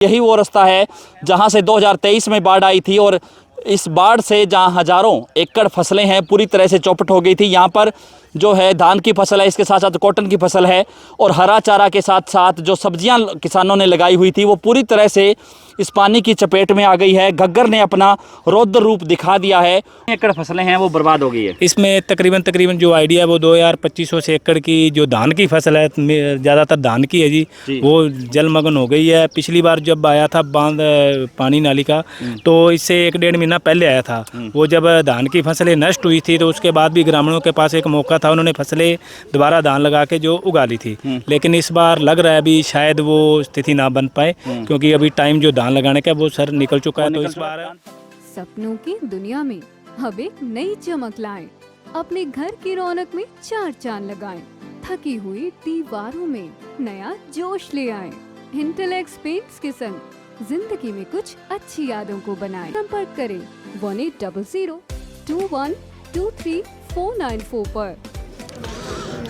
यही वो रास्ता है जहां से 2023 में बाढ़ आई थी और इस बाढ़ से जहां हजारों एकड़ फसलें हैं पूरी तरह से चौपट हो गई थी। यहाँ पर जो है धान की फसल है, इसके साथ साथ कॉटन की फसल है और हरा चारा के साथ साथ जो सब्जियां किसानों ने लगाई हुई थी वो पूरी तरह से इस पानी की चपेट में आ गई है। घग्गर ने अपना रौद्र रूप दिखा दिया है। एकड़ फसलें हैं वो बर्बाद हो गई है। इसमें तकरीबन जो आइडिया है वो 2200 से एकड़ की जो धान की फसल है, ज़्यादातर धान की है जी, वो जलमग्न हो गई है। पिछली बार जब आया था बांध पानी नाली का तो इससे 1-1.5 महीना पहले आया था। वो जब धान की फसलें नष्ट हुई थी तो उसके बाद भी ग्रामीणों के पास एक मौका था, उन्होंने फसलें दोबारा धान लगा के जो उगा ली थी। लेकिन इस बार लग रहा है अभी शायद वो स्थिति ना बन पाए क्योंकि अभी टाइम जो धान लगाने का वो सर निकल चुका है। तो इस बार सपनों की दुनिया में अब एक नई चमक लाएं, अपने घर की रौनक में 4 चांद लगाएं, थकी हुई दीवारों में नया जोश ले आएं। इंटेलेक्स पेंट्स के संग जिंदगी में कुछ अच्छी यादों को बनाएं। संपर्क करें 180021239494 पर।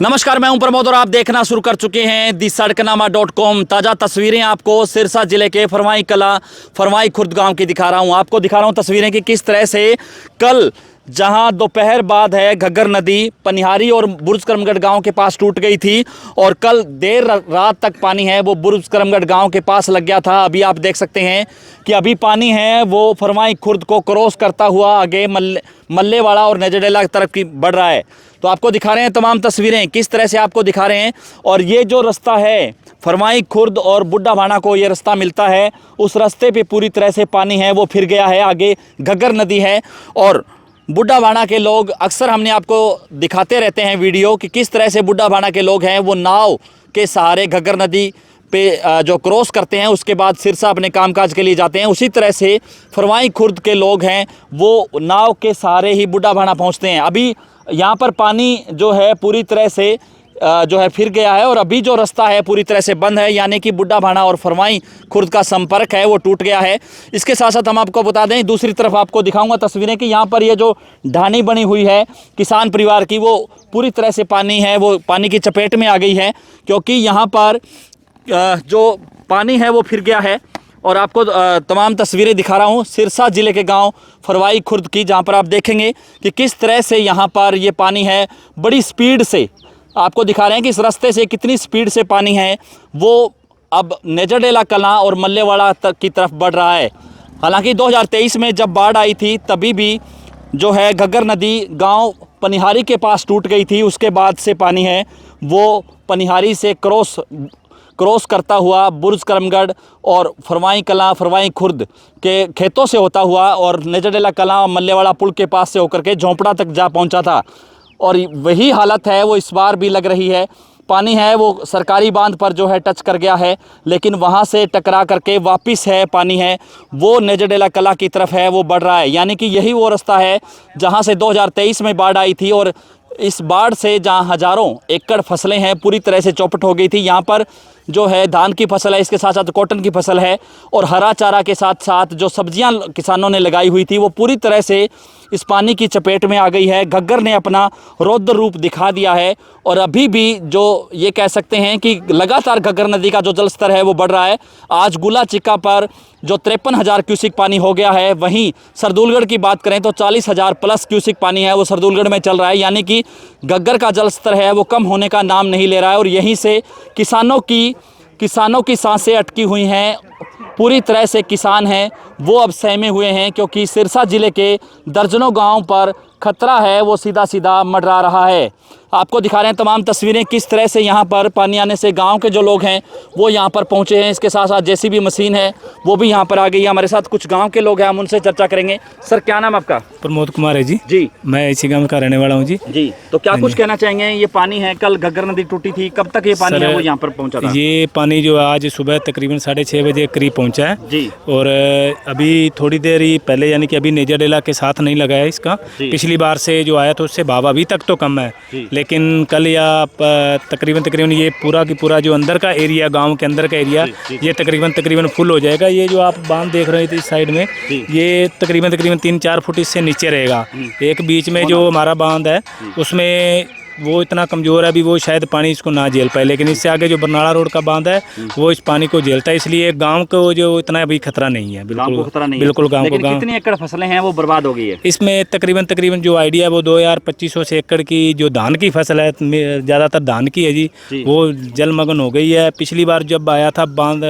नमस्कार, मैं हूं प्रमोद और आप देखना शुरू कर चुके हैं दी सड़कनामा.com। ताज़ा तस्वीरें आपको सिरसा जिले के फरवाई कला फरवाई खुर्द गांव की दिखा रहा हूं। आपको दिखा रहा हूं तस्वीरें कि किस तरह से कल जहां दोपहर बाद है घग्गर नदी पनिहारी और बुर्ज करमगढ़ गांव के पास टूट गई थी और कल देर रात तक पानी है वो बुर्ज करमगढ़ गांव के पास लग गया था। अभी आप देख सकते हैं कि अभी पानी है वो फरवाई खुर्द को क्रॉस करता हुआ आगे मल्लेवाड़ा और नजरडेला की तरफ की बढ़ रहा है। तो आपको दिखा रहे हैं तमाम तस्वीरें किस तरह से आपको दिखा रहे हैं। और ये जो रास्ता है फरवाई खुर्द और बुड्ढा भाना को ये रास्ता मिलता है, उस रास्ते पे पूरी तरह से पानी है वो फिर गया है। आगे घग्गर नदी है और बुड्ढा भाना के लोग अक्सर हमने आपको दिखाते रहते हैं वीडियो कि किस तरह से बुड्ढा भाना के लोग हैं वो नाव के सहारे घग्गर नदी पे जो क्रॉस करते हैं उसके बाद सिरसा अपने कामकाज के लिए जाते हैं। उसी तरह से फरवाई खुर्द के लोग हैं वो नाव के सहारे ही बुड्ढा भाना पहुंचते हैं। अभी यहाँ पर पानी जो है पूरी तरह से जो है फिर गया है और अभी जो रास्ता है पूरी तरह से बंद है, यानी कि बुड्ढा भाना और फरवाई खुर्द का संपर्क है वो टूट गया है। इसके साथ साथ हम आपको बता दें, दूसरी तरफ आपको दिखाऊंगा तस्वीरें कि यहाँ पर ये जो ढानी बनी हुई है किसान परिवार की वो पूरी तरह से पानी है वो पानी की चपेट में आ गई है क्योंकि यहाँ पर जो पानी है वो फिर गया है। और आपको तमाम तस्वीरें दिखा रहा हूँ सिरसा ज़िले के गांव फरवाई खुर्द की, जहाँ पर आप देखेंगे कि किस तरह से यहाँ पर ये पानी है बड़ी स्पीड से आपको दिखा रहे हैं कि इस रास्ते से कितनी स्पीड से पानी है वो अब नजरडेला कलां और मल्लेवाड़ा की तरफ बढ़ रहा है। हालांकि 2023 में जब बाढ़ आई थी तभी भी जो है घग्गर नदी गांव पनिहारी के पास टूट गई थी। उसके बाद से पानी है वो पनिहारी से क्रॉस करता हुआ बुर्ज करमगढ़ और फरवाई कलां फरवाई खुर्द के खेतों से होता हुआ और नजरडेला कलां मल्लेवाड़ा पुल के पास से होकर के झोंपड़ा तक जा पहुंचा था। और वही हालत है वो इस बार भी लग रही है। पानी है वो सरकारी बांध पर जो है टच कर गया है लेकिन वहाँ से टकरा करके वापस है पानी है वो नजरडेला कला की तरफ है वो बढ़ रहा है। यानी कि यही वो रास्ता है जहाँ से 2023 में बाढ़ आई थी और इस बाढ़ से जहाँ हजारों एकड़ फसलें हैं पूरी तरह से चौपट हो गई थी। यहाँ पर जो है धान की फसल है, इसके साथ साथ कॉटन की फसल है और हरा चारा के साथ साथ जो सब्जियां किसानों ने लगाई हुई थी वो पूरी तरह से इस पानी की चपेट में आ गई है। घग्गर ने अपना रौद्र रूप दिखा दिया है और अभी भी जो ये कह सकते हैं कि लगातार घग्गर नदी का जो जल स्तर है वो बढ़ रहा है। आज गुला चिक्का पर जो 53,000 क्यूसिक पानी हो गया है, वहीं सरदूलगढ़ की बात करें तो 40,000 प्लस क्यूसिक पानी है वो सरदूलगढ़ में चल रहा है। यानी कि घग्गर का जल स्तर है वो कम होने का नाम नहीं ले रहा है और यहीं से किसानों की सांसें अटकी हुई हैं। पूरी तरह से किसान हैं वो अब सहमे हुए हैं क्योंकि सिरसा ज़िले के दर्जनों गांव पर खतरा है वो सीधा सीधा मंडरा रहा है। आपको दिखा रहे हैं तमाम तस्वीरें किस तरह से यहाँ पर पानी आने से गांव के जो लोग हैं वो यहाँ पर पहुँचे हैं। इसके साथ साथ जेसीबी मशीन है वो भी यहाँ पर आ गई है। हमारे साथ कुछ गांव के लोग हैं, हम उनसे चर्चा करेंगे। सर क्या नाम आपका? प्रमोद कुमार है जी। जी, मैं इसी गाँव का रहने वाला हूँ जी। तो क्या कुछ कहना चाहेंगे? ये पानी है कल घग्गर नदी टूटी थी, कब तक ये पानी है वो यहाँ पर पहुँचा था? ये पानी जो आज सुबह तकरीबन 6:30 बजे करीब पहुँचा है जी। और अभी थोड़ी देर ही पहले यानी कि अभी नजरडेला के साथ नहीं लगाया इसका। पिछली बार से जो आया तो उससे भाव अभी तक तो कम है लेकिन कल या तकरीबन ये पूरा की पूरा जो अंदर का एरिया गांव के अंदर का एरिया ये तकरीबन फुल हो जाएगा। ये जो आप बांध देख रहे थे इस साइड में ये तकरीबन 3-4 फुट इससे नीचे रहेगा। एक बीच में जो हमारा बांध है उसमें वो इतना कमज़ोर है अभी, वो शायद पानी इसको ना झेल पाए, लेकिन इससे आगे जो बरनाला रोड का बांध है वो इस पानी को झेलता है, इसलिए गांव को जो इतना अभी खतरा नहीं है। गांव को खतरा नहीं बिल्कुल है। गांव को। लेकिन कितनी एकड़ फसलें हैं वो बर्बाद हो गई है? इसमें तकरीबन जो आइडिया है वो 2500 से एकड़ की जो धान की फसल है, ज़्यादातर धान की है जी, वो जलमग्न हो गई है। पिछली बार जब आया था बांध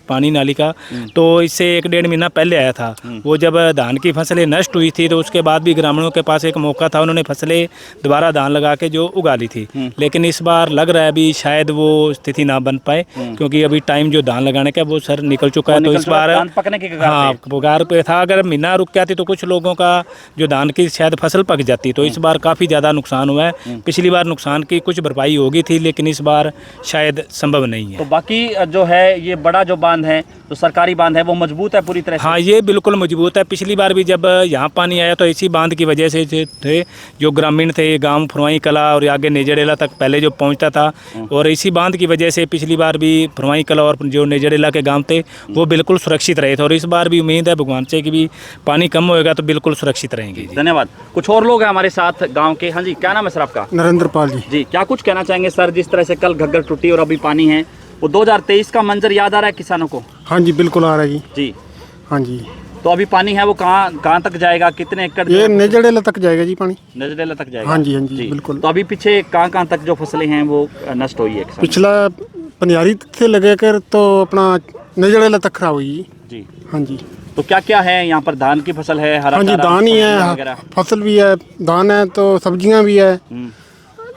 पानी नाली का, तो इससे 1-1.5 महीना पहले आया था। वो जब धान की फसलें नष्ट हुई थी तो उसके बाद भी ग्रामीणों के पास एक मौका था, उन्होंने फसलें दोबारा धान लगा के जो उगा ली थी। लेकिन इस बार लग रहा है अभी शायद वो स्थिति ना बन पाए, क्योंकि अभी टाइम जो धान लगाने का वो सर निकल चुका है। तो इस बार पकने की कगार हाँ कगार पे था, अगर महीना रुक जाती तो कुछ लोगों का जो धान की शायद फसल पक जाती। तो इस बार काफ़ी ज़्यादा नुकसान हुआ है। पिछली बार नुकसान की कुछ भरपाई होगी थी, लेकिन इस बार शायद संभव नहीं है। तो बाकी जो है ये बड़ा जो बांध है, जो सरकारी बांध है, वो मजबूत है पूरी तरह से? हाँ ये बिल्कुल मजबूत है। पिछली बार भी जब यहाँ पानी आया तो इसी बांध की वजह से थे जो ग्रामीण थे, गांव फरवाई कला और आगे नेजड़ेला तक पहले जो पहुँचता था, और इसी बांध की वजह से पिछली बार भी फरवाई कला और जो नेजड़ेला के गांव थे वो बिल्कुल सुरक्षित रहे थे। और इस बार भी उम्मीद है भगवान से कि भी पानी कम होएगा तो बिल्कुल सुरक्षित रहेंगे। धन्यवाद। कुछ और लोग हैं हमारे साथ गाँव के। हाँ जी, क्या नाम है सर आपका? नरेंद्र पाल जी। जी, क्या कुछ कहना चाहेंगे सर? जिस तरह से कल घग्गर टूटी और अभी पानी है, वो 2023 का मंजर याद आ रहा है किसानों को? हाँ जी बिल्कुल आ रहा है जी। जी हाँ जी। तो अभी पानी है वो कहाँ तक जाएगा? कितने एकड़? ये नेजड़ेला तक जाएगा जी पानी। नेजड़ेला तक जाएगा? हाँ जी बिल्कुल। तो अभी पीछे कहाँ तक जो फसलें हैं वो नष्ट हुई है? पिछला पनियारी से लगे कर तो अपना नेजड़ेला तक खराब हुई जी। हाँ जी। तो क्या क्या है यहाँ पर? धान की फसल है, हरा हाँ जी चारा, धान ही सब्जियाँ है, वगैरह? फसल भी है, धान है तो सब्जियां भी है,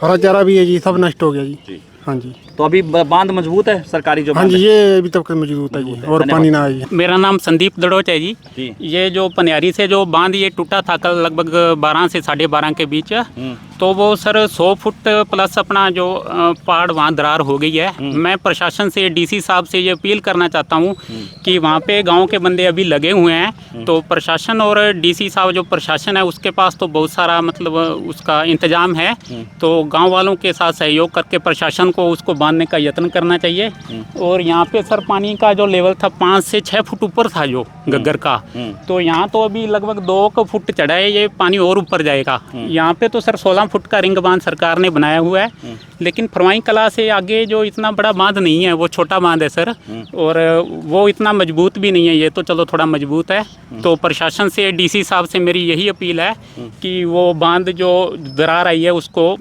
हरा चारा भी है जी, सब नष्ट हो गया जी। जी। हाँ जी। तो अभी बांध मजबूत है सरकारी जो हाँ बांध जी है? ये अभी तक मजबूत है जी, और पानी ना आई है। मेरा नाम संदीप दड़ोच है जी। जी। ये जो पनियारी से जो बांध ये टूटा था कल लगभग 12 से 12:30 के बीच, तो वो सर 100 फुट प्लस अपना जो पहाड़ वहाँ दरार हो गई है। मैं प्रशासन से, डीसी साहब से ये अपील करना चाहता हूँ कि वहाँ पे गांव के बंदे अभी लगे हुए हैं, तो प्रशासन और डीसी साहब जो प्रशासन है उसके पास तो बहुत सारा मतलब उसका इंतजाम है, तो गाँव वालों के साथ सहयोग करके प्रशासन को उसको बांधने का यत्न करना चाहिए। और यहाँ पे सर पानी का जो लेवल था 5 से 6 फुट ऊपर था जो घग्गर का, तो यहाँ तो अभी लगभग 2 फुट चढ़ा है, ये पानी और ऊपर जाएगा। यहाँ पे तो सर 16 फुट का रिंग बांध सरकार ने बनाया हुआ है, लेकिन फरवाई कला से आगे जो इतना बड़ा बांध नहीं है, वो छोटा बांध है सर, और वो इतना मजबूत भी नहीं है। ये तो चलो थोड़ा मजबूत है। तो प्रशासन से, डीसी साहब से मेरी यही अपील है कि वो बांध जो दरार आई है उसको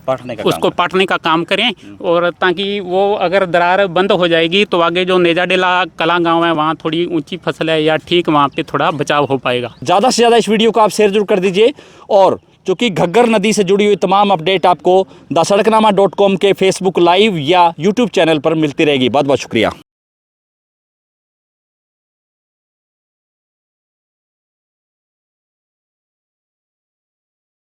पाटने का काम करें, और ताकि वो अगर दरार बंद हो जाएगी तो आगे जो नेजाडेला कला गांव है वहाँ थोड़ी ऊंची फसल है या ठीक वहाँ पे थोड़ा बचाव हो पाएगा। ज़्यादा से ज़्यादा इस वीडियो को आप शेयर जरूर कर दीजिए, और चूँकि घग्गर नदी से जुड़ी हुई तमाम अपडेट आपको द सड़कनामा.com के फेसबुक लाइव या यूट्यूब चैनल पर मिलती रहेगी। बहुत बहुत शुक्रिया।